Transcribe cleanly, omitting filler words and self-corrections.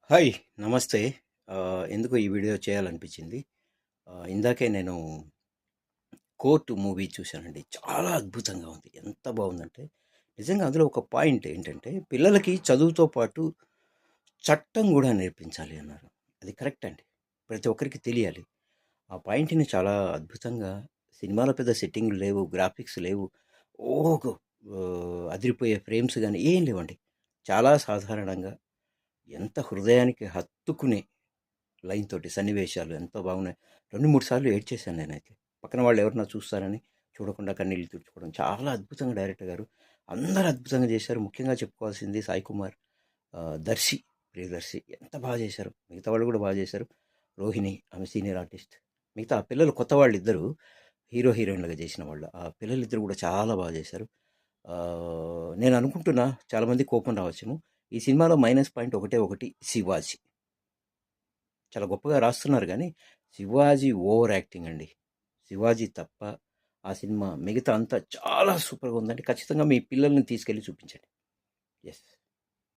Hi! నమస్తే. ఎందుకో ఈ వీడియో చేయాలనిపించింది. ఇందాకే నేను 'కోర్ట్' మూవీ చూశానండి. చాలా అద్భుతంగా ఉంది. ఎంత బావుందంటే, నిజంగా అందులో ఒక పాయింట్ ఏంటంటే, పిల్లలకి చదువుతో పాటు చట్టం గూడా నేర్పించాలి అన్నారు. అది కరెక్ట్ అండి. ప్రతి ఒక్కరికి తెలియాలి. ఆ పాయింట్‌ని చాలా అద్భుతంగా సినిమాలో పెద్ద సెట్టింగులు లేవు, గ్రాఫిక్స్ లేవు. ఓహ్! అదిరిపోయే ఫ్రేమ్స్ గాని ఏం లేవండి. చాలా సాధారణంగా ఎంత హృదయానికి హత్తుకునే లైన్ తోటి సన్నివేశాలు ఎంతో బాగున్నాయి. 2, 3 సార్లు ఏడ్చేశాను నేనైతే. పక్కన వాళ్ళు ఎవరైనా చూస్తారని చూడకుండా కన్నీళ్లు తుడుచుకోవడం. చాలా అద్భుతంగా డైరెక్టర్ గారు అందరూ అద్భుతంగా చేశారు. ముఖ్యంగా చెప్పుకోవాల్సింది సాయి కుమార్, దర్శి, ప్రియదర్శి ఎంత బాగా చేశారు. మిగతా వాళ్ళు కూడా బాగా చేశారు. రోహిణి ఆమె సీనియర్ ఆర్టిస్ట్. మిగతా ఆ పిల్లలు కొత్త వాళ్ళిద్దరూ హీరో, హీరోయిన్‌లుగా చేసిన వాళ్ళు. ఆ పిల్లలిద్దరూ కూడా చాలా బాగా చేశారు. నేను అనుకుంటున్నా చాలామంది కోపం రావచ్చేమో. ఈ సినిమాలో మైనస్ పాయింట్ ఒకటే ఒకటి శివాజీ. చాలా గొప్పగా రాస్తున్నారు గానీ, శివాజీ ఓవర్ యాక్టింగ్ అండి. శివాజీ తప్ప ఆ సినిమా మిగతా అంతా చాలా సూపర్‌గా ఉందండి. ఖచ్చితంగా మీ పిల్లల్ని తీసుకెళ్ళి చూపించండి. యెస్.